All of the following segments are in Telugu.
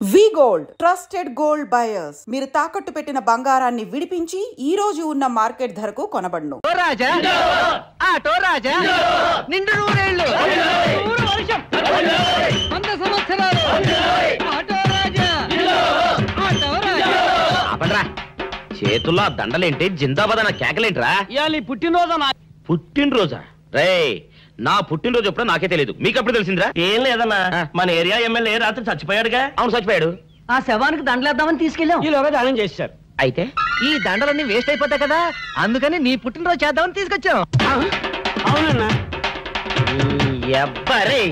వి గోల్డ్ ట్రస్టెడ్ గోల్డ్ బయర్స్. మీరు తాకట్టు పెట్టిన బంగారాన్ని విడిపించి ఈ రోజు ఉన్న మార్కెట్ ధరకు కొనబడును. చేతుల్లో దండలేంటి, జిందాబాద్ అన్న కేకలేంట్రా? పుట్టినరోజా? రే, నా పుట్టినరోజు ఎప్పుడో నాకే తెలియదు, మీకెప్పుడు తెలిసిందిరా? ఏం లేదన్నా, మన ఏరియా ఎమ్మెల్యే రాత్రి చచ్చిపోయాడుగా. అవును, చచ్చిపోయాడు. ఆ శవానికి దండలేద్దామని తీసుకెళ్ళాం. ఈలోగా దానం చేశారు. అయితే ఈ దండలన్నీ వేస్ట్ అయిపోతాయి కదా, అందుకని నీ పుట్టినరోజు చేద్దామని తీసుకొచ్చాం. అవునన్నా. ఎవ్వరే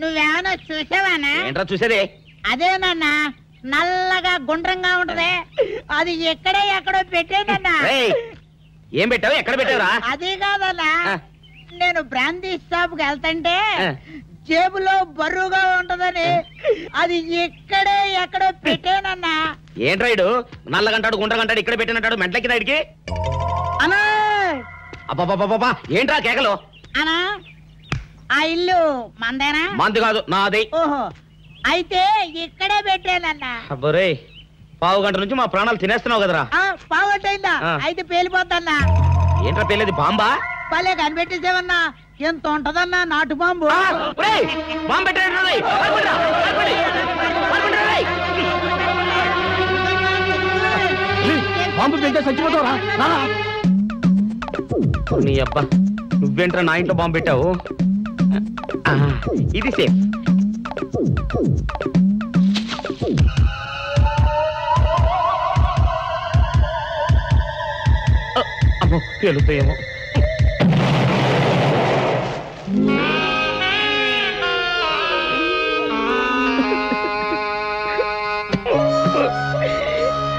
నువ్వేమన్నా చూసావానా? ఏంట్రా చూసేది? అదేనన్నా, నల్లగా గుండ్రంగా ఉంటది, అది ఎక్కడో పెట్టేనన్నా. ఏం పెట్టావు? ఎక్కడ పెట్టావురా? అది కాదన్నా, నేను బ్రాందీ షాప్ కి వెళ్తుంటే జేబులో బరువుగా ఉంటదని అది ఎక్కడో పెట్టేనన్నా. ఏంట్రా ఇడు నల్లగంటాడు గుండ్రగంటాడు ఇక్కడ పెట్టినట్టాడు మెంట్లకి నాడికి? అన్నా అబ్బాబాబాబా, ఏంట్రా కేకలు? అన్నా, ఆ ఇల్లు మందేనా? మంది కాదు, నాది. ఓహో, అయితే ఇక్కడే పెట్టానన్నా. అబ్బరే, పావు గంట నుంచి మా ప్రాణాలు తినేస్తున్నావు కదరా. పావటైందా? అయితే పేలిపోతాన్నా. ఏంట్రా పేలేది? బాంబా? పలే కనిపెట్టేసేవన్నా, ఎంత ఉంటదన్నా నాటు బాంబు. బాంబు పెట్టాడు. బాంబు తింటే చచ్చిపోతావురా. నీ అబ్బా, నువ్వేంట్రా నా ఇంట్లో బాంబు పెట్టావు? ఇది సేఫ్. అమ్మో, పేలుతాయేమో.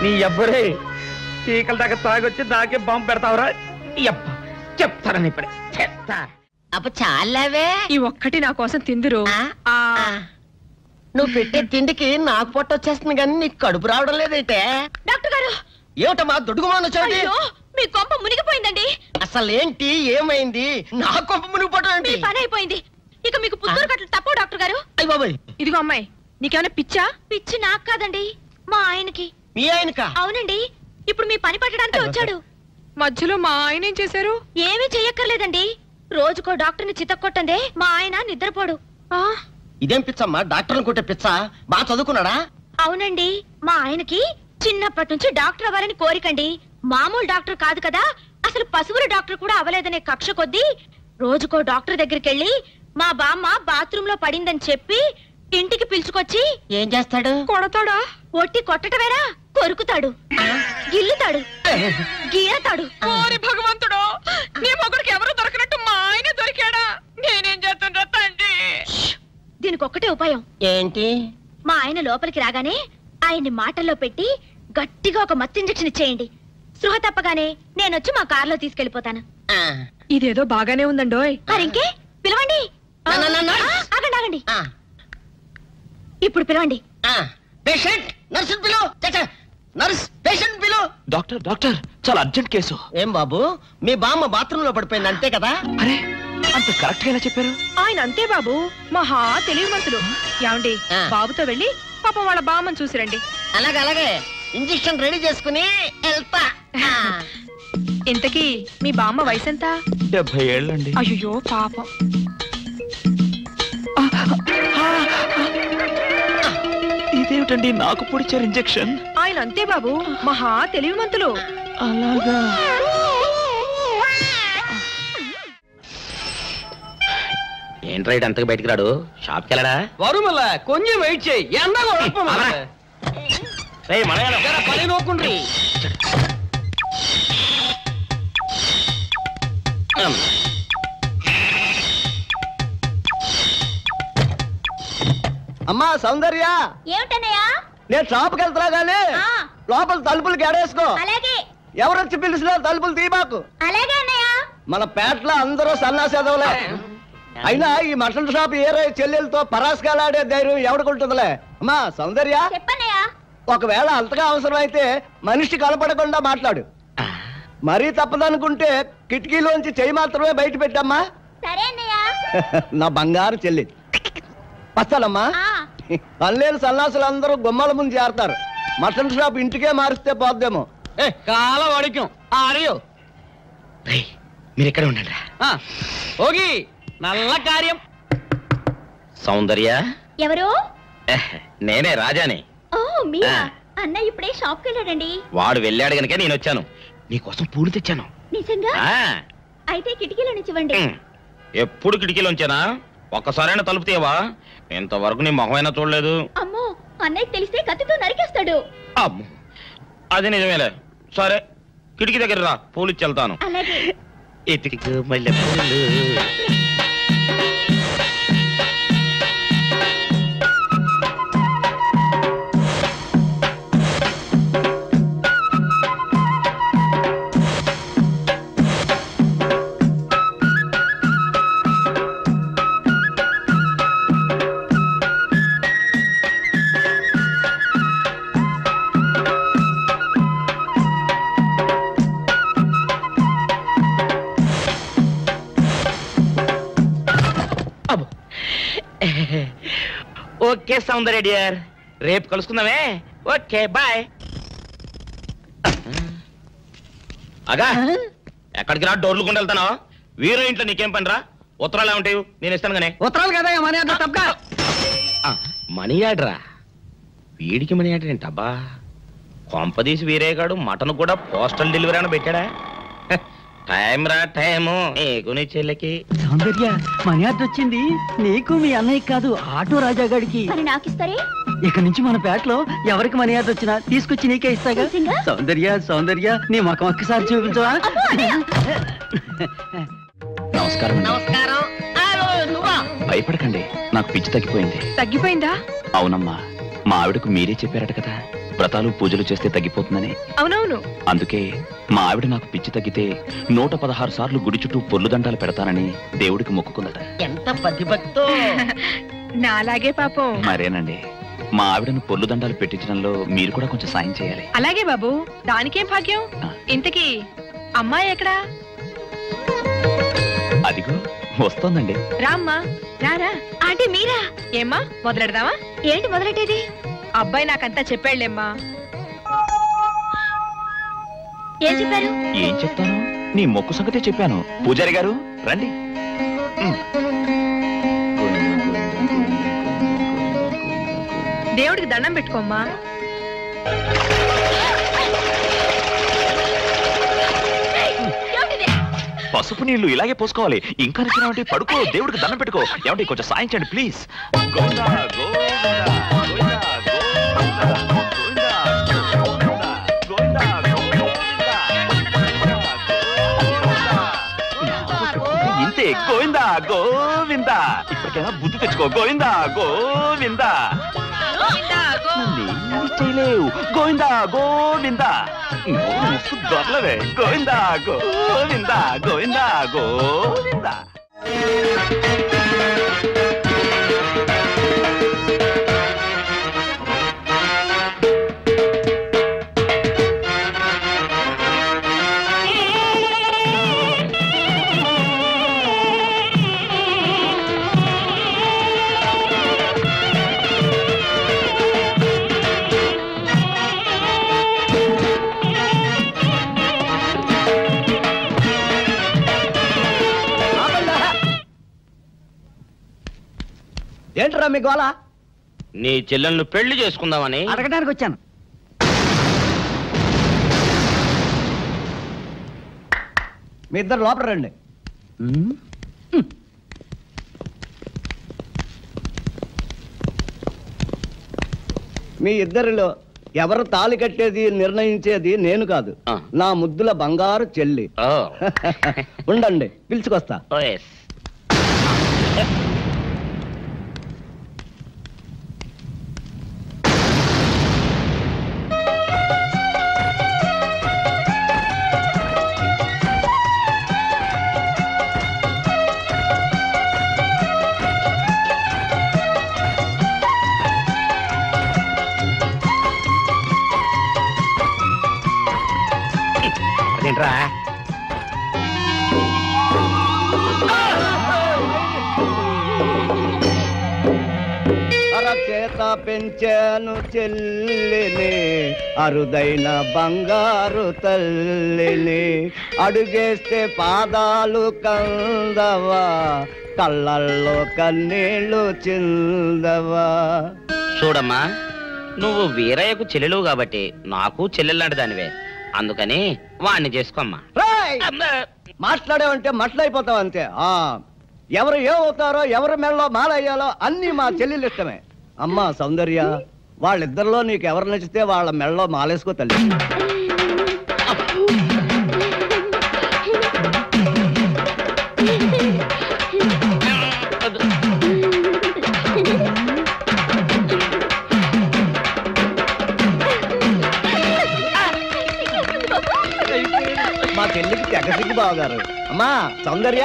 నీ అబ్బరే, చీకల దాకా తాగొచ్చి దాకే బాంబు పెడతావురా? చెప్తారని ఇప్పుడే చెప్తా. అప్పుడు చాలావే, ఈ ఒక్కటి నా కోసం తిందురు. నువ్వు పెట్టే తిండికి నాకు పొట్ట వచ్చేస్తుంది కానీ నీకు కడుపు రావడం లేదైతే. డాక్టర్ గారు, ఏమిటమ్మా దుడుగుమాను చోటి? మీ కొంప మునిగిపోయిందండి. అసలు ఏంటి, ఏమైంది? నా కొంప మునిగిపోవడం మీ పని అయిపోయింది. ఇక మీకు పుత్తూరు కట్టలు తప్పవు డాక్టర్ గారు. అయ్య బాబాయ్, ఇదిగో అమ్మాయి, నీకేమైనా పిచ్చా? పిచ్చి నాకు కాదండి, మా ఆయనకి. మీ ఆయనకా? అవునండి, ఇప్పుడు మీ పని పట్టడానికి వచ్చాడు. మధ్యలో మా ఆయన ఏం చేశారు? ఏమీ చెయ్యక్కర్లేదండి, రోజుకో డాక్టర్ని చితక్కొట్టందే మా ఆయన నిద్రపోడు. ఇదేం పిచ్చమ్మా, డాక్టర్ని కొట్టే పిచ్చ? బాగా చదువుకున్నాడా? అవునండి, మా ఆయనకి చిన్నప్పటి నుంచి డాక్టర్ అవ్వాలని కోరికండి. మామూలు డాక్టర్ కాదు కదా, అసలు పశువుల డాక్టర్ కూడా అవ్వలేదనే కక్ష కొద్దీ రోజుకో డాక్టర్ దగ్గరికి వెళ్ళి మా బామ్మ బాత్రూమ్ లో పడిందని చెప్పి ఇంటికి పిలుచుకొచ్చి ఏం చేస్తాడు? కొడతాడా? ఒట్టి కొట్టటమేరా, కొరుకుతాడు, గిల్లుతాడు, గీరతాడు. ఓరి భగవంతుడు, నీ మొగుడికి ఎవరు దొరకనట్టు మా ఆయన దొరికాడా? నేనేం చేస్తుండ్రా తండ్రి? దీనికి ఒక్కటే ఉపాయం. ఏంటి? మా ఆయన లోపలికి రాగానే ఆయన్ని మాటల్లో పెట్టి గట్టిగా ఒక మత్తు ఇంజెక్షన్ ఇచ్చేయండి. స్పృహ తప్పగానే నేనొచ్చి మా కారులో తీసుకెళ్లిపోతాను. ఇదేదో బాగానే ఉందండోయ్. మరింకే పిలవండి. ఆగండి ఆగండి, ఇప్పుడు పిలవండి. పేషెంట్, నర్సు పిలు. నర్స్, పేషెంట్ పిలు. డాక్టర్, డాక్టర్, చాలా అర్జెంట్ కేసు. ఏం బాబు, మీ బామ్మ బాత్రూమ్ లో పడిపోయింది అంతే కదా? అరే, అంత కరెక్ట్ గా ఎలా చెప్పారు? ఆయన అంతే బాబు, మహా తెలివి మనసులు. ఏమండి, బాబుతో వెళ్ళి పాపం వాళ్ళ బామ్మని చూసిరండి. అలాగే అలాగే, ఇంజెక్షన్ రెడీ చేసుకుని వెళ్తా. ఇంతకీ మీ బామ్మ వయసు ఎంత? 70 ఏళ్ళండి. అయ్యో పాపం. ఇదేమిటండి నాకు పొడిచారు ఇంజెక్షన్? ఆయన అంతే బాబు, మహా తెలివి మంతులు. అలాగా? ఏంట్రా ఇటు అంతగా బయటికి రాడు? షాప్కి వెళ్ళడా? వరుమల కొంచెం వెయిట్ చేయి, ఎండ పని నోకుండ్రి. అమ్మా సౌందర్య, ఏమిటన్నయ్యా? నేను షాప్కి వెళ్తున్నా గానీ లోపల తలుపులు గడేసుకో. అలాగే. ఎవరొచ్చి పిలిచినా తలుపులు తీయబాకు. అలాగే అన్నయ్య. మన పేటలో అందరూ సన్నాసేదవులే. అయినా ఈ మటన్ షాప్ ఏరే చెల్లెలతో పరాస్కాలాడే ధైర్యం ఎవడుకుంటుందిలే. అమ్మా సౌందర్య, చెప్పన్నయ్యా. ఒకవేళ అంతగా అవసరం అయితే మనిషి కనపడకుండా మాట్లాడు. మరీ తప్పదనుకుంటే కిటికీలోంచి చెయ్యి మాత్రమే బయట పెట్టమ్మా. సరే అన్నయ్యా. నా బంగారు చెల్లి. వస్తానమ్మా. పల్లెలు సన్నాసులు అందరూ గుమ్మల ముందు చేరతారు. మటన్ షాప్ ఇంటికే మారిస్తే పోద్దేమో. కాల వాడికం ఆడియో మీరు ఎక్కడ ఉండండి. ఓగి నల్ల కార్యం. సౌందర్య, ఎవరు? నేనే రాజాని. ఓ మీరా? అన్నయ్య ఇప్పుడే షాప్ కి వెళ్ళాడండి. వాడు వెళ్ళాడు గనుక నేను వచ్చాను. నీకోసం పూలు తెచ్చాను. నిజంగా? అయితే కిటికీలో నుంచి ఇవ్వండి. ఎప్పుడు కిటికీలో ఉంచానా? ఒక్కసారైనా తలుపు తీయవా? ఇంతవరకు నీ మొహమైనా చూడలేదు. అమ్మో, అన్నయ్య తెలిస్తే కత్తితో నరికేస్తాడు. అమ్మో, అది నిజమేలే. సరే, కిటికీ దగ్గర రా, పూలు ఇచ్చి వెళ్తాను. అలాగే. ఎతికి మల్లె పూలు. ఓకే సౌందర్య డియర్, రేపు కలుసుకుందామే. Okay bye. అగా ఎక్కడికి రా, డోర్లు కొండ వెళ్తాను. వీరో ఇంట్లో నీకేం పని రా? ఉత్తరాలు ఏమంటావు? నేను ఇస్తాను గానే. ఉత్తరాలు కదా మనీ ఆర్డర్ తప్ప. మనీ ఆర్డరా? వీడికి మనీ ఆర్డర్ ఏంటబ్బా? కొంపదీసి వీరేగాడు మటన్ కూడా పోస్టల్ డెలివరీ అని పెట్టాడా? టైం రా టైము నీకు నీ చెల్లెకి. సౌందర్య, మనీ ఆర్డర్ వచ్చింది. నీకు మీ అన్నయ్య కాదు, ఆటో రాజా గారికి. మరి నాకిస్తారే? ఇక నుంచి మన పేటలో ఎవరికి మనీ ఆర్డర్ వచ్చినా తీసుకొచ్చి నీకే ఇస్తాగా. సౌందర్య సౌందర్య, నీ ముఖం ఒక్కసారి చూపించవా? నమస్కారం. నమస్కారం. భయపడకండి, నాకు పిచ్చి తగ్గిపోయింది. తగ్గిపోయిందా? అవునమ్మా, మా ఆవిడకు మీరే చెప్పారట కదా, వ్రతాలు పూజలు చేస్తే తగ్గిపోతుందని. అవునవును. అందుకే మా ఆవిడ నాకు పిచ్చి తగ్గితే 116 సార్లు గుడి చుట్టూ పొర్లు దండాలు పెడతానని దేవుడికి మొక్కుకుందట. ఎంత పతిభక్తో. నాలాగే పాపం. మరేనండి, మా ఆవిడను పొర్లు దండాలు పెట్టించడంలో మీరు కూడా కొంచెం సాయం చేయాలి. అలాగే బాబు, దానికేం భాగ్యం. ఇంతకీ అమ్మాయి ఎక్కడా? అదిగో వస్తోందండి. రామ్మా, రారా. అంటే మీరా? ఏమ్మా, మొదలెడదామా? ఏంటి మొదలెట్టేది? అబ్బాయి నాకంతా చెప్పాడులేమ్మా. ఏం చెప్పారు? ఏం చెప్తాను, నీ మొక్కు సంగతే చెప్పాను. పూజారి గారు రండి. దేవుడికి దండం పెట్టుకోమ్మా. పసుపు నీళ్లు ఇలాగే పోసుకోవాలి. ఇంకా నచ్చినావంటే పడుకో, దేవుడికి దండం పెట్టుకో. ఏమంటే కొంచెం సాయం చేయండి ప్లీజ్. ఇంతే, గోవిందా గోవిందా. ఇప్పటికైనా బుద్ధి తెచ్చుకో. గోవిందా గోవిందా. చేయలేవు. గోవిందా గోవిందా. దొరలవే. గోవిందా గోవిందా గోవిందా గోవిందా. ఏంట్రా మీ గోళ? నీ చెల్లెలను పెళ్లి చేసుకుందామని అడగడానికి వచ్చాను. మీ ఇద్దరు లోపల రండి. మీ ఇద్దరిలో ఎవరు తాళి కట్టేది నిర్ణయించేది నేను కాదు, నా ముద్దుల బంగారు చెల్లి. ఉండండి, పిలుచుకొస్తా. ఏంట్రా చేత పెంచాను చెల్లిని అరుదైన బంగారు తల్లిని అడుగేస్తే పాదాలు కందవా కళ్ళల్లో కన్నీళ్ళు చిందవా. చూడమ్మా, నువ్వు వీరయ్యకు చెల్లెలు కాబట్టి నాకు చెల్లెల్లాంటి దానివే, అందుకని వాణ్ణి చేసుకోమ్మా. మాట్లాడావంటే మట్లయిపోతావు అంతే. ఎవరు ఏమవుతారో ఎవరి మెళ్ళలో మాలయ్యాలో అన్ని మా చెల్లెలు ఇష్టమే. అమ్మా సౌందర్య, వాళ్ళిద్దరిలో నీకు ఎవరు నచ్చితే వాళ్ళ మెళ్ళలో మాలేసుకో తల్లి. మా చెల్లికి తెగసిగ్గు బావగారు. అమ్మా సౌందర్య,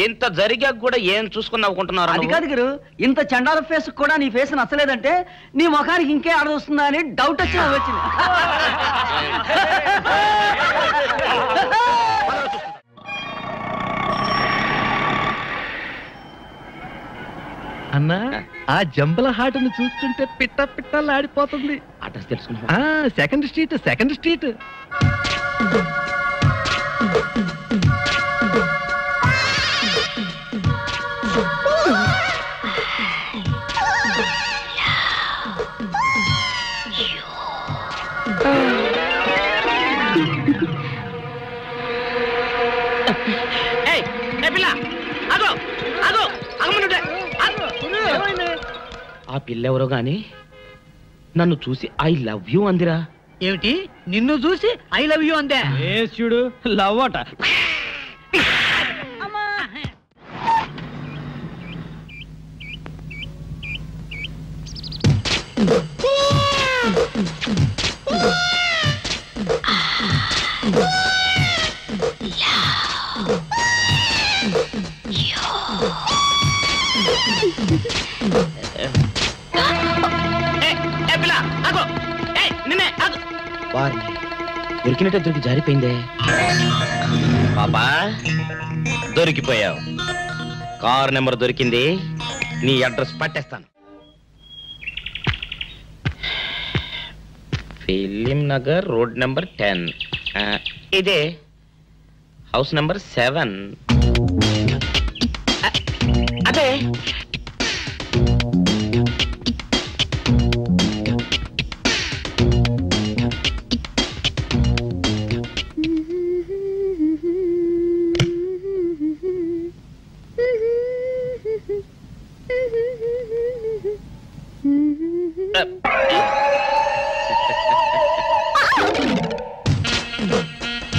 ఇంత జరిగా కూడా ఏం చూసుకుని నవ్వుకుంటున్నారు? అది కాదు గురు, ఇంత చండాల ఫేస్ కూడా నీ ఫేస్ నచ్చలేదంటే నీ ముఖానికి ఇంకే ఆడదొస్తుందా అని డౌట్ వచ్చి వచ్చింది. అన్నా, ఆ జంబల హాటను చూస్తుంటే పిట్ట పిట్టలాడిపోతుంది. అడ్రస్ తెలుసుకున్నా? Second street. ఆ పిల్లెవరో గాని నన్ను చూసి ఐ లవ్ యూ అందిరా. ఏమిటి, నిన్ను చూసి ఐ లవ్ యూ అందే? చూడు, లవ్ అట. దొరికినట్టే దొరికి జారిపోయిందే. పాపా, దొరికిపోయావు. కారు నెంబర్ దొరికింది, నీ అడ్రస్ పట్టేస్తాను. Film Nagar, road number 10. ఇదే హౌస్ నెంబర్ 7. అదే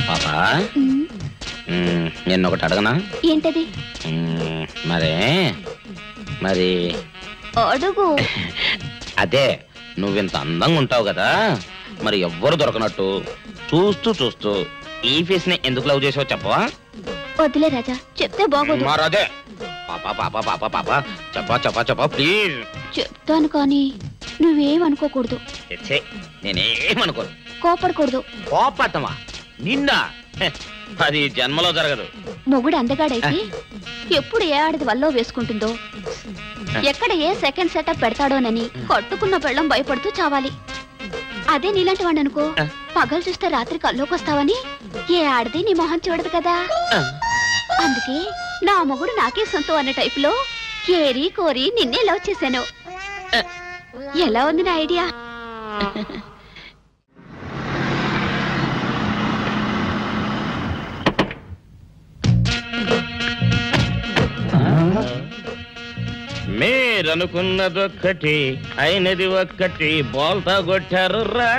పాపా, నిన్నొకటి అడగనా? ఏంటది? మరి అడుగు. అదే, నువ్వింత అందంగా ఉంటావు కదా, మరి ఎవ్వరు దొరకనట్టు చూస్తూ ఈ ఫేస్ ని ఎందుకు లవ్ చేసావు చెప్పవా? వద్దులే రాజా, చెప్తే బాగోదు. మరదే చెప్పా ప్లీజ్. చెప్తాను కానీ నువ్వేమనుకోకూడదు. నేనేమనుకోను. కోపడకూడదు. కోపట్టమా? నిండా అది జన్మలో జరగదు. మొగుడు అందగాడైతే ఎప్పుడు ఏ ఆడది వల్లో వేసుకుంటుందో, ఎక్కడ ఏ సెకండ్ సెటప్ పెడతాడోనని కట్టుకున్న పెళ్ళం భయపడుతూ చావాలి. అదే నీలాంటి వాడిని అనుకో, పగలు చూస్తే రాత్రి కల్లోకొస్తావని ఏ ఆడది నీ మొహం చూడదు కదా. అందుకే నా మొగుడు నాకే సొంతం అన్న టైపులో కేరీ కోరి నిన్నే లవ్ చేశాను. ఎలా ఉంది నా ఐడియా? మీరనుకున్నదొక్కటి అయినది ఒక్కటి, బోల్తా కొట్టారు రా.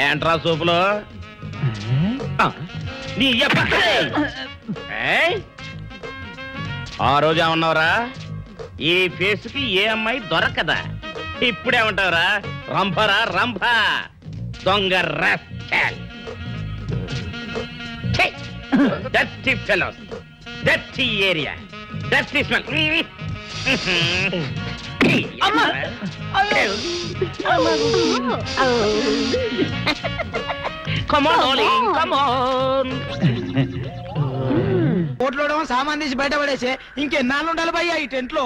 ఏంట్రా సూపులో నీ ఆ రోజు ఏమన్నావురా? ఈ ఫేస్ కి ఏ అమ్మాయి దొరకదా? ఇప్పుడేమంటావురా? రంభరా రంభ, దొంగ rascal. Dirty fellows. Dirty area, dirty smell. Come on, darling, come on. కోట్లో సామాన్ తీసి బయట పడేసే ఇంకెన్నాళ్ళు ఉండాలి భయ్యా ఈ టెంట్ లో?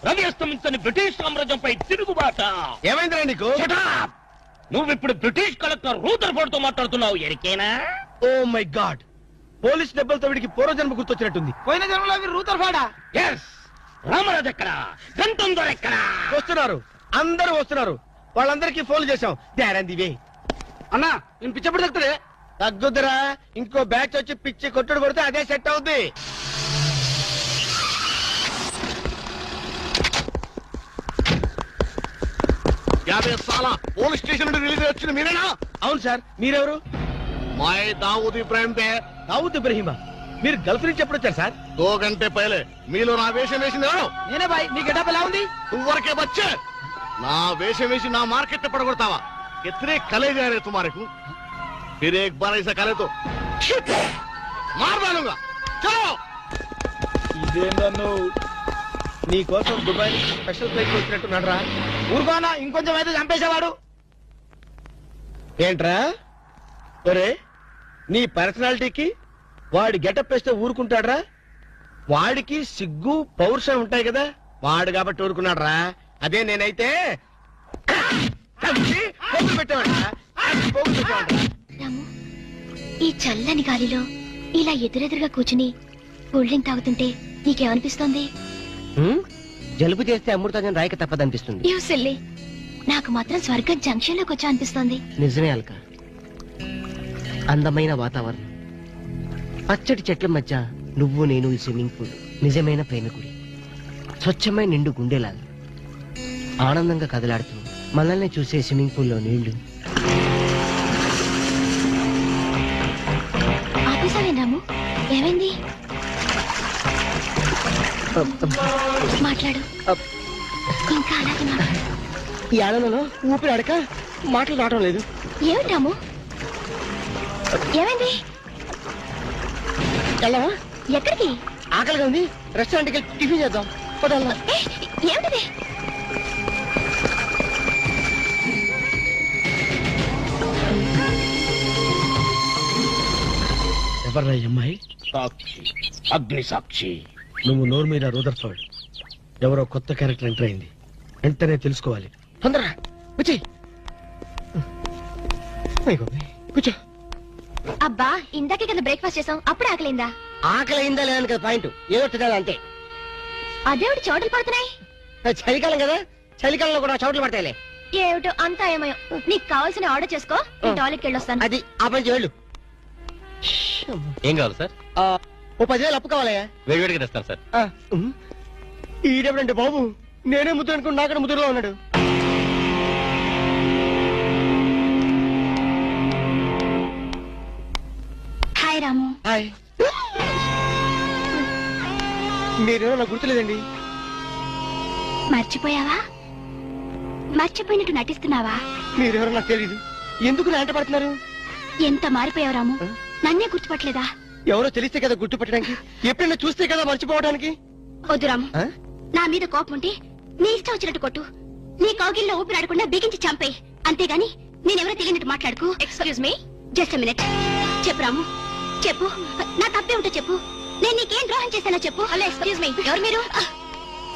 రవి అస్తమించని బ్రిటిష్ సామ్రాజ్యంపై తిరుగుబాట. ఏమైందిరా నీకు? నువ్వు ఇప్పుడు బ్రిటిష్ కలెక్టర్ రూదర్ఫోర్డ్ తో మాట్లాడుతున్నావు, ఎరికేనా? ఓ మై గాడ్, పోలీస్ దెబ్బలతో వీడికి పూర్వజన్మ గుర్తొచ్చినట్టుంది. పోయిన జన్మలో అవి రూదర్ఫోర్డా? ఎస్. రామరాజు ఎక్కడా? గంటం దొర ఎక్కడా? వస్తున్నారు, అందరూ వస్తున్నారు. వాళ్ళందరికీ ఫోన్ చేశాం. దివే అన్నా, నేను పిచ్చప్పుడు తగ్గుతాడే. తగ్గుద్దురా, ఇంకో బ్యాచ్ వచ్చి పిచ్చి కొట్టుడు కొడితే అదే సెట్ అవుద్ది. పోలీస్ స్టేషన్ నుండి రిలీజ్ వచ్చిన మీరేనా? అవును సార్, మీరెవరు? मैं दाऊद इब्राहिम थे। దావుద్ ఇబ్రహీమా, మీరు గల్ఫ్ నుంచి ఎప్పుడు వచ్చారు సార్? 2 घंटे पहले మీలో నా వేషం వేసింది ఎవరు? నేనే బాయ్. మీ గెటప్ ఎలా ఉంది? ఊరికే బచ్చే నా వేషం వేసి నా మార్కెట్ పడగొడతావా? कितने कले जा रहे तुम्हारे को? फिर एक बार ऐसा करे तो मार डालूंगा। चलो। ఇదేందన్ను నీ కోసం దుబాయ్ స్పెషల్ ఫ్లైట్ వచ్చినట్టు నడరా. ఊరుకోనా, ఇంకొంచెం అయితే చంపేసేవాడు. ఏంట్రా ఒరే, నీ పర్సనాలిటీకి వాడి గెటప్ వేస్తే ఊరుకుంటాడ్రా? వాడికి సిగ్గు పౌరుషం ఉంటాయి కదా, వాడు కాబట్టి ఊరుకున్నాడ్రా. అదే నేనైతే పెట్టేవాడ్రా. రాము, ఈ చల్లని గాలిలో ఇలా ఎదురెదురుగా కూర్చుని కూల్ డ్రింక్ తాగుతుంటే నీకేమనిపిస్తోంది? జలుబు చేస్తే అమృతాజన్ రాయక తప్పదనిపిస్తుంది. యూ సిల్లీ, నాకు మాత్రం స్వర్గం జంక్షన్ లోకి వచ్చా అనిపిస్తోంది. నిజమే అల్క, అందమైన వాతావరణం, పచ్చటి చెట్ల మధ్య నువ్వు నేను ఈ స్విమ్మింగ్ పూల్ నిజమైన ప్రేమికుడి, స్వచ్ఛమైన నిండు గుండెలాగా ఆనందంగా కదలాడుతూ మనల్ని చూసే స్విమ్మింగ్ పూల్లో నీళ్లు. ఆపేసావే రాము, ఏమైంది? మాట్లాడు, ఇంకా అలాగే మాట్లాడు. ఈ ఆనందంలో ఊపిరి అడక మాటలు రావడం లేదు. ఏమిటి రాము, ఏమైంది? వెళ్ళవా? ఎక్కడికి? ఆకలిగా ఉంది, రెస్టారెంట్కి వెళ్ళి టిఫిన్ చేద్దాం. పదల్లా. ఏమిటిది? ఎవర్రా ఈ అమ్మాయి? సాక్షి, అగ్ని సాక్షి. నువ్వు నోరు మీద రూదర్ఫోర్డ్, ఎవరో కొత్త క్యారెక్టర్ ఎంటర్ అయింది. వెంటనే తెలుసుకోవాలి. తొందరగా వచ్చి కూర్చో. అబ్బా, ఇందాకే కదా బ్రేక్ఫాస్ట్ చేసాం, అప్పుడు ఆకలిందా? ఆకలి అయిందా లేదని కదా పాయింట్, ఏదో తినాలి అంతే. అదేవిటి చోటలు పడుతున్నాయి. చలికాలం కదా, చలికాలంలో కూడా చోట్లు పడతాయిలే. ఏమిటో అంతా ఏమయో. నీకు కావాల్సిన ఆర్డర్ చేసుకో, నేను టాయిలెట్కి వెళ్ళొస్తాను. అది ఆ పని చేయాలి. ఏం కావాలి సార్? ఓ 10,000 అప్పు కావాలయ్యా. వేడివేడిగా తెస్తాను సార్. ఈడెవడంటే బాబు, నేనే ముద్దు అనుకుని నాకడ ముద్దులో ఉన్నాడు. హాయ్ రాము. హాయ్. మీరేమో నాకు గుర్తులేదండి. మర్చిపోయావా? మర్చిపోయినట్టు నటిస్తున్నావా? మీరెవరో నాకు తెలీదు. ఎందుకు నా వెంట పడుతున్నారు? ఎంత మారిపోయావు రాము, నన్నే గుర్తుపట్టలేదా? ఎవరో తెలిస్తే కదా గుర్తుపట్టడానికి, ఎప్పుడైనా చూస్తే కదా మర్చిపోవడానికి. వద్దు రాము, నా మీద కోపం ఉంటే నీ ఇష్టం వచ్చినట్టు కొట్టు, నీ కౌగిల్లో ఊపిరాడకుండా బిగించి చంపేయి. అంతేగాని నేనెవరో తెలియనట్టు మాట్లాడుకు. Excuse me, just minute. చెప్పు రాము, చెప్పు. నా తప్పే ఉంటో చెప్పు. నేను నీకేం ద్రోహం చేశానో చెప్పు. హలో, ఎక్స్క్యూజ్ మీ, ఎవరు మీరు?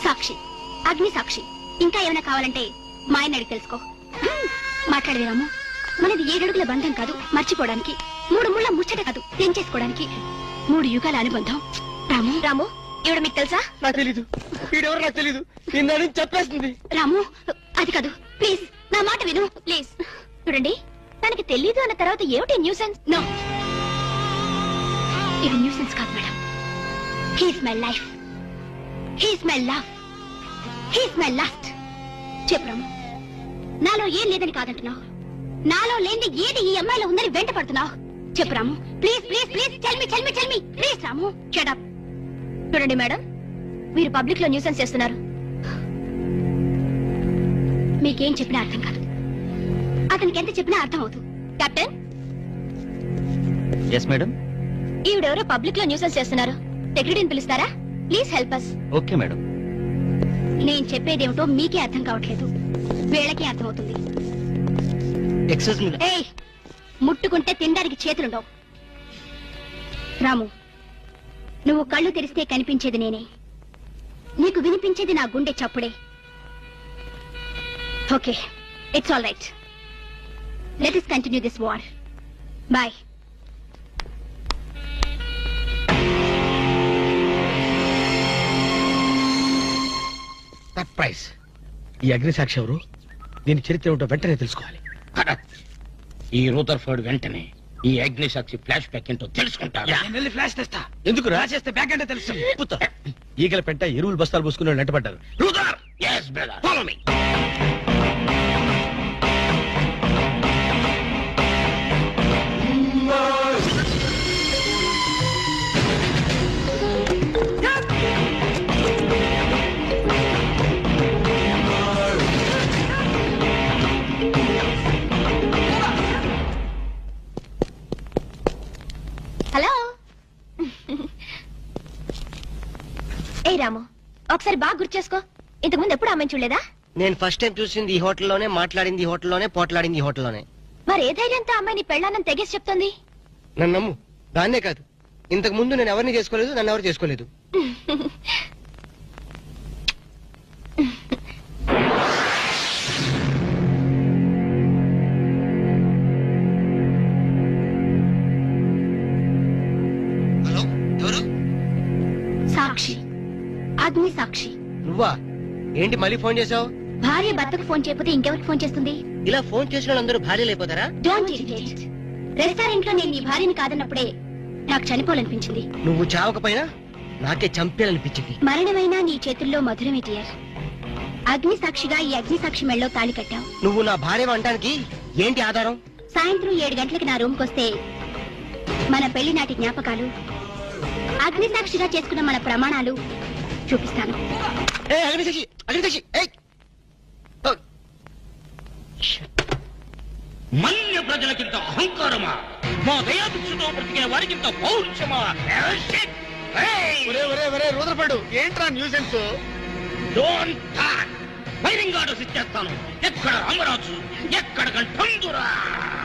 సాక్షి, అగ్ని సాక్షి. ఇంకా ఏమైనా కావాలంటే మా ఆయన అడిగి తెలుసుకో. మాట్లాడేది రాము, మనది 7 అడుగుల బంధం కాదు మర్చిపోవడానికి, 3 ముళ్ళ ముచ్చట కాదు తెంచేసుకోవడానికి, 3 యుగాల అనుబంధం. రాము, రాము, ఇవిడ మీకు తెలుసా? నాకు తెలీదు. వీడెవరు నాకు తెలీదు. ఇందని చెప్పేస్తుంది. రాము, అది కాదు, ప్లీజ్ నా మాట విను, ప్లీజ్. చూడండి, తనకి తెలీదు అన్న తర్వాత ఏమిటి న్యూసెన్స్? నో, ఇది న్యూసెన్స్ కాదు madam. He's my life, he's my love, he's my last. చెప్పు రాము, నాలో ఏం లేదని కాదంటున్నావు, నాలో లేని ఏది ఈ అమ్మాయిలో ఉందని వెంట పడుతున్నావు. చెప్పు Ramu, please please please, tell me please. Ramu, shut up. చూడండి మేడం, మీరు పబ్లిక్ లో న్యూసెన్స్ చేస్తున్నారు. మీకేం చెప్పినా అర్థం కాదు, అతనికి ఎంత చెప్పినా అర్థం అవుతుంది. కెప్టెన్. Yes madam. ఈవిడెవరో పబ్లిక్ లో న్యూసెన్స్ చేస్తున్నారు. సెక్రటరీని పిలుస్తారా? Please help us. Okay madam. నేను చెప్పేదేమిటో మీకే అర్థం కావట్లేదు, వీళ్ళకి అర్థమవుతుంది. Excuse me. ఏయ్, ముట్టుకుంటే తినడానికి చేతులుండవు. రాము, నువ్వు కళ్ళు తెరిస్తే కనిపించేది నేనే, నీకు వినిపించేది నా గుండె చప్పుడే. Okay, it's all right. Let us continue this war. Bye. Surprise. ఈ అగ్నిసాక్షి ఎవరు? దీని చరిత్ర ఏమిటో వెంటనే తెలుసుకోవాలి. ఈ రూదర్ఫర్డ్ వెంటనే ఈ అగ్నిసాక్షి ఫ్లాష్ బ్యాక్ ఏంటో తెలుసుకుంటాడు. ఫ్లాష్ తెస్తా. ఎందుకు రాసేస్తే బ్యాక్ అంటే తెలుసు. ఈగల పెంట ఎరువులు బస్తాలు పోసుకుని నెట్టబడ్డారు. రూదర్, yes brother, follow me. Hello. ఏ రాము, ఒకసారి బాగా గుర్తు చేసుకో. ఇంతకుముందు ఎప్పుడు అమ్మాయిని చూడలేదా? నేను ఫస్ట్ టైం చూసింది ఈ హోటల్లోనే, మాట్లాడింది ఈ హోటల్లోనే, పోట్లాడింది ఈ హోటల్లోనే. మరి ఏ ధైర్యంతో అమ్మాయిని పెళ్ళానని తెగేసి చెప్తుంది? నన్ను నమ్ము. దాన్నే కాదు, ఇంతకు ముందు నేను ఎవరిని చేసుకోలేదు, నన్ను ఎవరు చేసుకోలేదు. హలో, ఎవరు? సాక్షి, అగ్ని సాక్షి. నువ్వా? ఏంటి మళ్ళీ ఫోన్ చేసావు? భార్య భర్తకు ఫోన్ చేయకపోతే ఇంకెవరికి ఫోన్ చేస్తుంది? ఇలా ఫోన్ చేసిన వాళ్ళందరూ భార్యలు అయిపోతారా? Don't irritate. రెస్టారెంట్ లో నేను నీ భార్యని కాదన్నప్పుడే నాకు చనిపోవాలనిపించింది. నువ్వు చావకపోయినా నాకే చంపేయాలనిపించింది. మరణమైనా నీ చేతుల్లో మధురమే డియర్. అగ్ని సాక్షిగా ఈ అగ్ని సాక్షి మెళ్ళలో తాళి కట్టావు. నువ్వు నా భార్య అనడానికి ఏంటి ఆధారం? సాయంత్రం 7 గంటలకి నా రూమ్ కొస్తే మన పెళ్లి నాటి జ్ఞాపకాలు, అగ్ని సాక్షిగా చేసుకున్న మన ప్రమాణాలు చూపిస్తాను. అగ్నిసాక్షి, అగ్నిసాక్షి. మన్య ప్రజలకింత అహంకారమా? మా దయాభిక్షతో బ్రతికే వారికింత పౌరుషమా? రూదర్ఫర్డ్, ఏంట్రా nuisance? Don't talk. Firing orders ఇచ్చేస్తాను. ఎక్కడ రామరాజు, ఎక్కడ గంటందురా?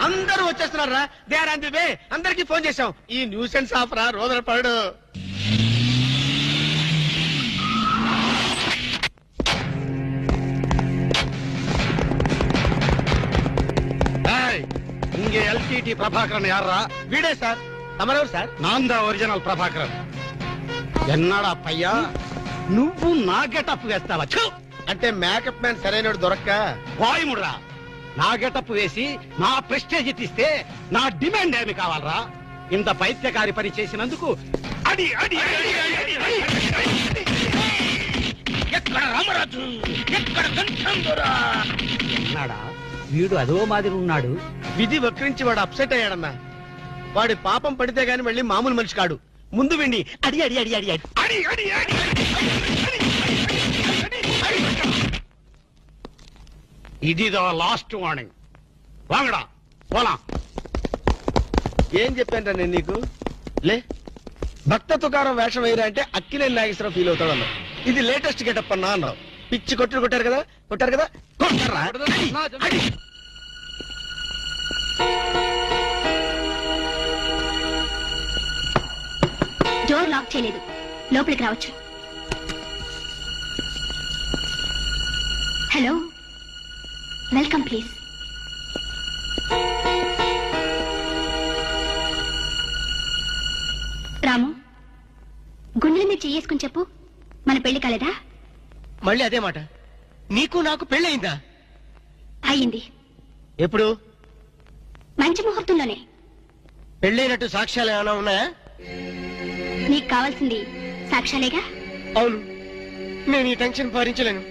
అందరూ వచ్చేస్తున్నారా? They are on the way. అందరికి ఫోన్ చేశాం. ఈ న్యూసెన్స్ ఆఫ్ రా రూదర్ఫర్డ్. இங்கே எல்டிடி பிரபாகரன் யாரா? వీడే సార్. తమరెవరు సార్? நான் தான் ఒరిజినల్ ప్రభాకరన్. ఎన్నాడా పయ్యా, నువ్వు నా గెటప్ వేస్తావా? అంటే మేకప్ మ్యాన్ సరైనడు దొరక్క వాయుముడ్రా. నా గెటప్ వేసి నా ప్రెస్టేజ్ తీస్తే నా డిమాండ్ ఏమి కావాలరా? ఇంత పైత్యకారి పని చేసినందుకు అడి అడి అడి అడి అడి. ఎక్కడ రామరాజు, ఎక్కడ గంటందురా? ఎన్నాడా వీడు అదో మాదిరి ఉన్నాడు. విధి వక్రించి వాడు అప్సెట్ అయ్యాడన్నా. వాడి పాపం పడితే గాని మళ్ళీ మామూలు మనిషి కాడు. ముందు విండి అడి అడి అడి అడి అడి అడి అడి ఇదిదో లాస్ట్ వార్నింగ్. వాంగడా పోలా. ఏం చెప్పాను నేను నీకు? లే, భక్త తుకారం వేషం వేయరా అంటే అక్కినేని నాగేశ్వరరావు ఫీల్ అవుతాడు అన్నావు. ఇది లేటెస్ట్ గెటప్ అన్నా అన్నావు. పిచ్చి కొట్టారు కదా, కొట్టారు కదా, కొట్టారా? డోర్ లాక్ చేయలేదు, లోపలికి రావచ్చు. Hello, welcome please. రాము, గుండెల మీద చెయ్యేసుకుని చెప్పు, మన పెళ్లి కాలేదా? మళ్ళీ అదే మాట. నీకు నాకు పెళ్ళయిందా? అయ్యింది. ఎప్పుడు? మంచి ముహూర్తంలోనే. పెళ్ళైనట్టు సాక్ష్యాలు ఏమైనా ఉన్నాయా? నీకు కావాల్సింది సాక్ష్యాలేగా? అవును. నేను ఈ టెన్షన్ భరించలేను.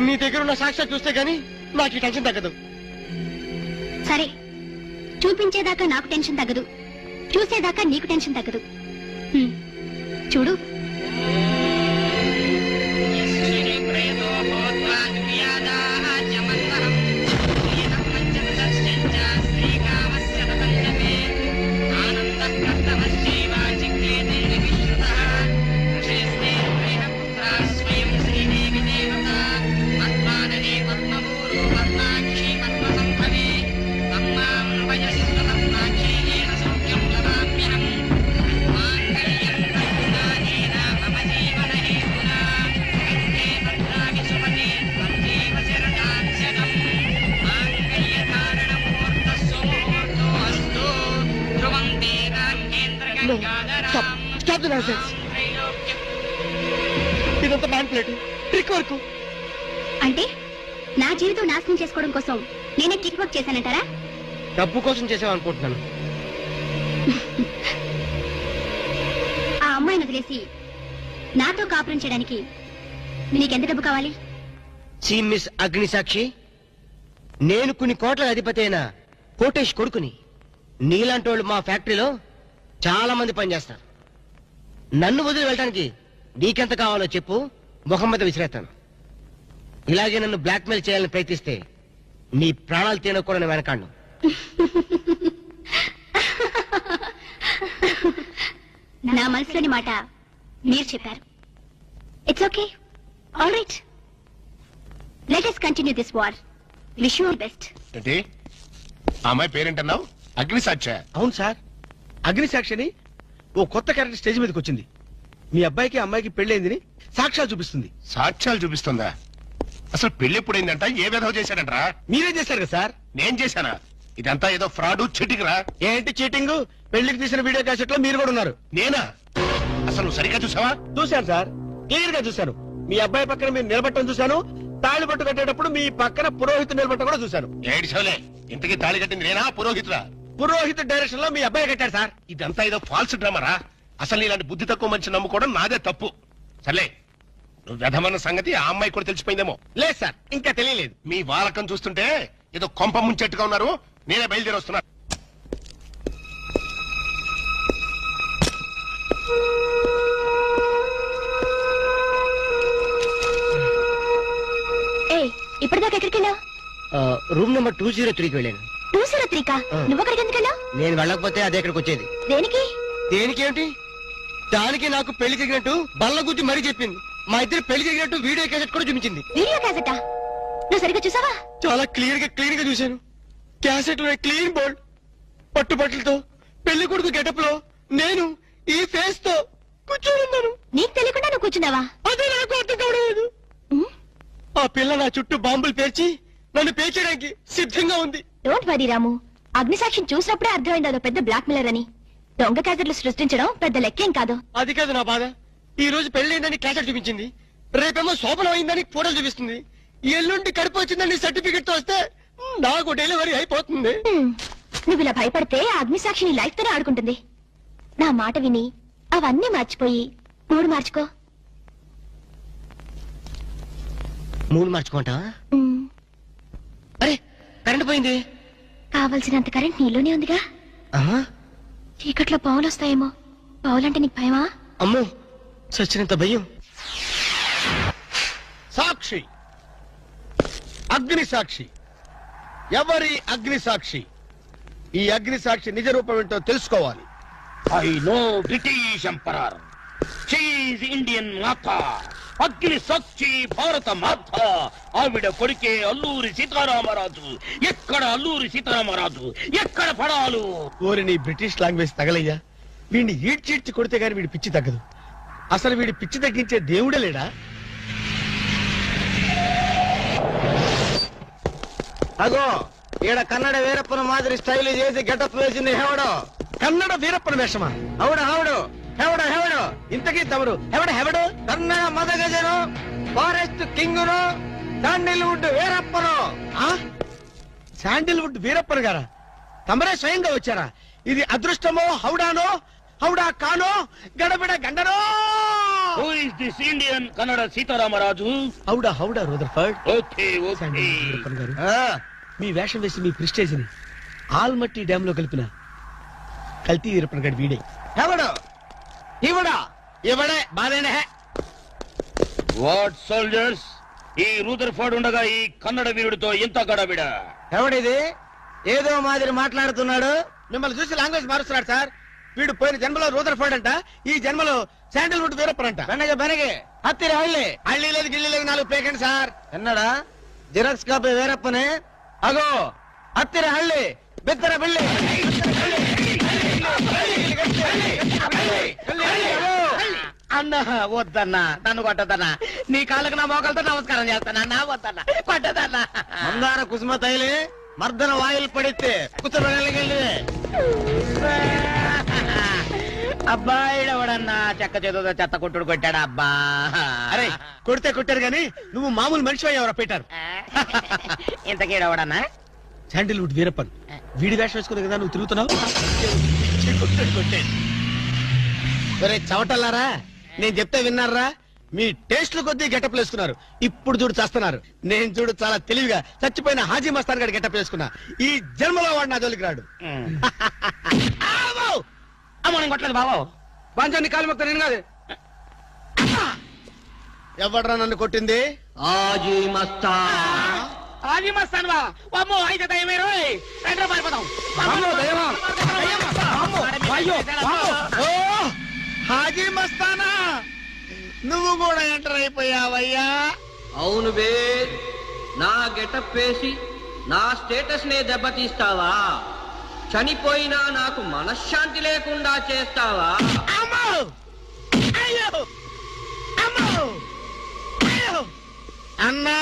నీ దగ్గర ఉన్న సాక్ష్యాలు చూస్తే గానీ నాకు ఈ టెన్షన్ తగ్గదు. సరే, చూపించేదాకా నాకు టెన్షన్ తగ్గదు, చూసేదాకా నీకు టెన్షన్ తగ్గదు. చూడు. ఆనంద స్టాప్ ది నాన్సెన్స్. ఇదంతా మ్యానిపులేట్, ట్రిక్ వర్క్. అంటే నా జీవితం నాశనం చేసుకోవడం కోసం నేనే ట్రిక్ వర్క్ చేశానంటారా? డబ్బు కోసం చేసావనుకుంటున్నాను. ఆ అమ్మాయిని వదిలేసి నాతో కాపురం చేయడానికి నీకెంత డబ్బు కావాలి? మిస్ అగ్నిసాక్షి, నేను కొన్ని కోట్ల అధిపతి అయిన కోటేష్ కొడుకుని. నీలాంటి వాళ్ళు మా ఫ్యాక్టరీలో చాలా మంది పనిచేస్తారు. నన్ను వదిలి వెళ్ళడానికి నీకెంత కావాలో చెప్పు, ముఖం మీద విసిరేస్తాను. ఇలాగే నన్ను బ్లాక్మెయిల్ చేయాలని ప్రయత్నిస్తే నీ ప్రాణాలు తీయడం కూడా నేను వెనకాడను. నా మనసులోని మాట మీరు చెప్పారు. It's okay, all right. Let us continue this war. Wish you all best. ఏంటి ఆ అమ్మాయి పేరేంటన్నావు? అగ్నిసాక్ష? అవును సార్, అగ్నిసాక్షిని ఓ కొత్త క్యారెక్టర్ స్టేజ్ మీదకి వచ్చింది. మీ అబ్బాయికి అమ్మాయికి పెళ్ళైందని సాక్ష్యాలు చూపిస్తుంది. సాక్ష్యాలు చూపిస్తుందా? అసలు పెళ్లి ఎప్పుడైందంట? ఏ విధవ చేశాడంట్రా? మీరేం చేశారు కదా సార్? నేను చేశానా? ఇదంతా ఏదో ఫ్రాడ్ చీటింగ్ రా. ఏంటి చీటింగ్? పెళ్లికి తీసిన వీడియో క్యాసెట్ లో మీరు కూడా ఉన్నారు. నేనా? అసలు నువ్వు సరిగ్గా చూసావా? చూశాను సార్, క్లియర్ గా చూశాను. మీ అబ్బాయి పక్కన మీరు నిలబట్టడం చూశాను. తాళి పట్టు కట్టేటప్పుడు మీ పక్కన పురోహితు నిలబట్టడం కూడా చూశాను. ఏడిసోలే, ఇంతకీ తాళి కట్టింది నేనా పురోహితురా? పురోహిత డైరెక్షన్ లో మీ అబ్బాయి కట్టారు సార్. ఇదంతా ఏదో ఫాల్స్ డ్రామారా. అసలు ఇలాంటి బుద్ధి తక్కువ మనిషి నమ్ముకోవడం నాదే తప్పు. సర్లే, నువ్వు వ్యధమన్న సంగతి ఆ అమ్మాయి కూడా తెలిసిపోయిందేమో. లేదు సార్, ఇంకా తెలియలేదు. మీ వాలకం చూస్తుంటే ఏదో కొంప ముంచెట్టుగా ఉన్నారు. నేనే బయలుదేరి వస్తున్నా. ఇప్పటిదాకా ఎక్కడికి వెళ్ళావు? రూమ్ నెంబర్ 203కి వెళ్ళాను. 203కా? నువ్వు అక్కడికి ఎందుకు వెళ్ళావు? నేను వెళ్ళకపోతే అదే ఇక్కడికి వచ్చేది. దేనికి? దేనికేమిటి? దానికి నాకు పెళ్లి జరిగినట్టు బల్ల గుద్ది మరీ చెప్పింది. మా ఇద్దరు పెళ్లి జరిగినట్టు వీడియో క్యాసెట్ కూడా చూపించింది. వీడియో క్యాసెటా? నువ్వు సరిగ్గా చూసావా? చాలా క్లియర్ గా చూశాను. క్యాసెట్ లో క్లీన్ బోల్డ్, పట్టుబట్టలతో, పెళ్లి కొడుకు గెటప్ లో నేను ఈ ఫేస్ తో కూర్చొని ఉన్నాను. నీకు తెలియకుండా నువ్వు కూర్చున్నావా? అదే నాకు అర్థం కావడం. ఆ పిల్ల నా చుట్టూ బాంబులు పేర్చి నన్ను పేర్చడానికి సిద్ధంగా ఉంది. డోంట్ వరీ రాము, అగ్నిసాక్షిని చూసినప్పుడే అర్థమైంది అదో పెద్ద బ్లాక్ మెయిలర్ అని. దొంగ క్యాసెట్లు సృష్టించడం పెద్ద లెక్కేం కాదు. అది కాదు నా బాధ. ఈ రోజు పెళ్లి క్యాసెట్ చూపించింది, రేపేమో శోభనం అయిందని ఫోటోలు చూపిస్తుంది, ఎల్లుండి కడుపు వచ్చిందని సర్టిఫికెట్ తో వస్తే నాకు డెలివరీ అయిపోతుంది. నువ్వు ఇలా భయపడితే అగ్నిసాక్షిని లైఫ్ తోనే ఆడుకుంటుంది. నా మాట విని అవన్నీ మర్చిపోయి మూడు మార్చుకో. మూడు మార్చుకుంటావా? అరే, కరెంట్ పోయింది. కావలసినంత కరెంట్ నీలోనే ఉందిగా. చీకట్లో పావులు వస్తాయేమో. పావులంటే నీకు భయమా? అమ్మో, సచ్చినంత భయం. సాక్షి, అగ్ని సాక్షి. ఎవరి అగ్ని సాక్షి? ఈ అగ్ని సాక్షి నిజ రూపం ఏంటో తెలుసుకోవాలి. ఐ నో బ్రిటిష్ ఎంపరర్, షీఈ్ ఇండియన్ మాత, అగ్ని సాక్షి భారత మాత. ఆవిడ కొడుకే అల్లూరి సీతారామరాజు. ఎక్కడ అల్లూరి సీతారామరాజు, ఎక్కడ పడాలు? ఓరి నీ బ్రిటిష్ లాంగ్వేజ్ తగలయ్యా. వీడిని ఈడ్చిడ్చి కొడితే గాని వీడి పిచ్చి తగ్గదు. అసలు వీడి పిచ్చి తగ్గించే దేవుడే లేడా? అగో ఈడ కన్నడ వీరప్పన మాదిరి స్టైల్ చేసి గెటప్ వేసింది హెవడో. కన్నడ వీరప్పన వేషమా? అవుడు హెవడు హెవడు హెవడు. ఇంతకీ తమరు హెవడు? కన్నడ మదగజను, ఫారెస్ట్ కింగును, శాండిల్వుడ్ వీరప్పను. శాండిల్వుడ్ వీరప్పన్ గారా? తమరే స్వయంగా వచ్చారా? ఇది అదృష్టమో హౌడానో, హౌడా కానో, గడబిడ గండనో? Who is this Indian Kannada Sitaramaraju? హౌడా Rutherford. Okay okay. Veerappan garu, మీ వేషం వేసి మీ ప్రిస్టేజ్ ని ఆల్మట్టి డ్యామ్ లో కలిపిన కల్తీ వీరప్పన్ గారి వీడే. హెవడు ఇవడా ఇవడే బాధేనే. వాట్ సోల్జర్స్, ఈ రూదర్ఫోర్డ్ ఉండగా ఈ కన్నడ వీరుడితో ఎంత గడబిడ? ఎవడిది ఏదో మాదిరి మాట్లాడుతున్నాడు? మిమ్మల్ని చూసి లాంగ్వేజ్ మారుస్తున్నాడు సార్. వీడు పోయిన జన్మలో రూదర్ఫోర్డ్ అంట, ఈ జన్మలో శాండిల్వుడ్ వీరప్పన్ అంట. బెనగే హత్తిరి హళ్ళి. హళ్ళీ లేదు గిల్లి లేదు, 4 ప్లేకండి సార్. ఎన్నడా జిరాక్స్ కాపీ వీరప్పనే. అగో హత్తిరి హళ్ళి, బిత్తర బిల్లి. అన్న వద్దన్నా, నన్ను కొట్టదన్నా. నీ కాళ్ళకు నా మోకాలతో నమస్కారం చేస్తానా? నా వద్దన్నా, కొట్టదన్నా. మందార కుసుమ తైలి మర్దన వాయులు పడితే కుతురగలిగి అబ్బాయి ఎవడన్నా చెక్క చేతుతో చెత్త కొట్టుడు కొట్టాడా అబ్బా? అరే కొడితే కొట్టారు గాని నువ్వు మామూలు మనిషి ఎవరా పెట్టారు. ఇంతకీడవడన్నా శాండిల్వుడ్ వీరప్పన్ వీడి వేషం వేసుకుని కదా నువ్వు తిరుగుతున్నావు. ఒరే చవటల్లారా, నేను చెప్తే విన్నారా? మీ టేస్ట్ల కొద్దీ గెటప్ వేసుకున్నారు. ఇప్పుడు చూడు చేస్తున్నారు. నేను చూడు చాలా తెలివిగా చచ్చిపోయిన హాజీ మస్తాన్ గారి గెటప్ వేసుకున్నా. ఈ జన్మలో వాడు నా జోలికి రాడు. అమ్మ నేను కొట్టలేదు బాబు. పంచాన్ని కాలు మొక్క నేను కాదు. ఎవడ్రా నన్ను కొట్టింది? హాజీ మస్తాన్. హాజీ మస్తాన్ బా అమ్మో అయితే దయమే రోయ్. రండి పారిపోదాం. హాజీ మస్తానా, నువ్వు కూడా ఎంటర్ అయిపోయావయ్యా? అవును బే, నా గెటప్ వేసి నా స్టేటస్ నే దెబ్బతీస్తావా? చనిపోయినా నాకు మనశ్శాంతి లేకుండా చేస్తావా? అమ్మో అయ్యో అమ్మో అయ్యో అన్నా,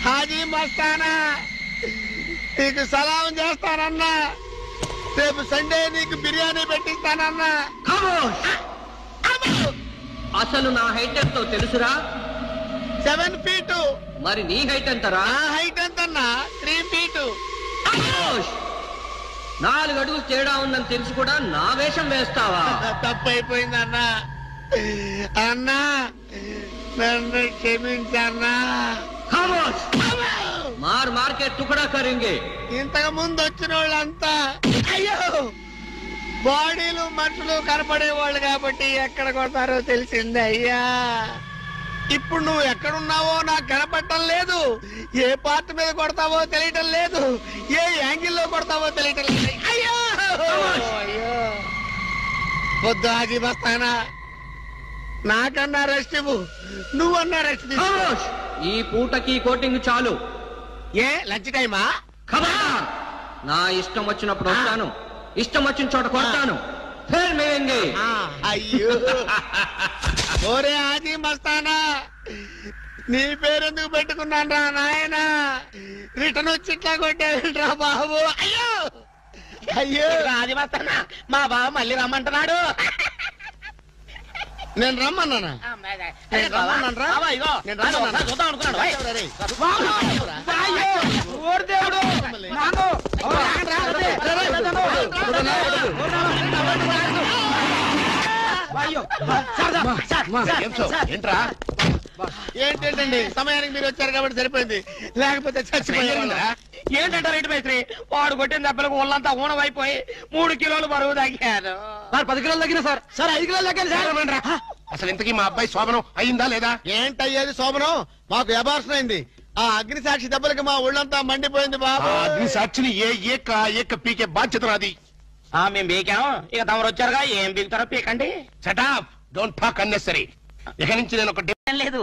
హాజీ మస్తానా నీకు సలాం చేస్తానన్నా. రేపు సండే నీకు బిర్యానీ పెట్టిస్తానన్నా. అసలు నా హైట్ ఎంతో తెలుసురా? 7 feet. మరి నీ హైట్ ఎంతరా? నా హైట్ ఎంతన్నా? 3 feet. 4 అడుగులు తేడా ఉందని తెలిసి కూడా నా వేషం వేస్తావా? తప్పైపోయిందన్నా. అన్నా నన్ను క్షమించన్నా. మార్ మార్కెట్ టుకడా కరింగే. ఇంతకు ముందు వచ్చిన వాళ్ళంతా అయ్యో బాడీలు మనుషులు కనపడే వాళ్ళు కాబట్టి ఎక్కడ కొడతారో తెలిసింది అయ్యా. ఇప్పుడు నువ్వు ఎక్కడున్నావో నాకు కనపడటం లేదు. ఏ పార్ట్ మీద కొడతావో తెలియటం లేదు. ఏ యాంగిల్లో కొడతావో తెలియటం లేదు. అయ్యో అయ్యో వద్దు హాజీ మస్తానా, నాకన్నా రెస్ట్ ఇవ్వు. నువ్వన్నా రెస్ట్ తీసుకో. ఈ పూటకి కోటింగ్ చాలు. ఏ లంచ్ టైమా? ఖబర్దార్! నా ఇష్టం వచ్చినప్పుడు వస్తాను, ఇష్టం వచ్చిన చోట కొడతాను. ఫిర్ మిలేంగే. అయ్యో ఓరే హాజీ మస్తానా, నీ పేరెందుకు పెట్టుకున్నాను రా నాయనా? రిటర్న్ వచ్చి ఇట్లా కొట్టేరా బాబు. అయ్యో అయ్యో హాజీ మస్తానా మా బావ మళ్ళీ రమ్మంటున్నాడు. నేను రమ్మన్నానా? నేను రమ్మన్నాను రా. నేను రమ్మన్నాను. చూద్దాం అనుకున్నాడు. ఏంటండి సమయానికి మీరు వచ్చారు కాబట్టి సరిపోయింది, లేకపోతే చచ్చిపోయారు. ఏంటంటే రైతు మేస్త్రి వాడు కొట్టిన దెబ్బలకు ఒళ్ళంతా ఊనమైపోయి 3 కిలోలు బరువు తగ్గాను. 10 కిలోలు తగ్గిన సార్. 5 కిలోలు తగ్గాను సార్. అసలు ఇంతకీ మా అబ్బాయి శోభనం అయిందా లేదా? ఏంటయ్యేది శోభనం? మాకు అబార్షన్ అయింది. ఆ అగ్ని సాక్షి దెబ్బలకి మా ఒళ్ళంతా మండిపోయింది బాబు. అగ్ని సాక్షిని ఏక పీకే బాధ్యత నాది. మేము బీకాం, ఇక తమరు వచ్చారుగా ఏం బీకుతారో పీకండి. Shut up, don't talk unnecessary. ఇక నుంచి నేను ఒక లేదు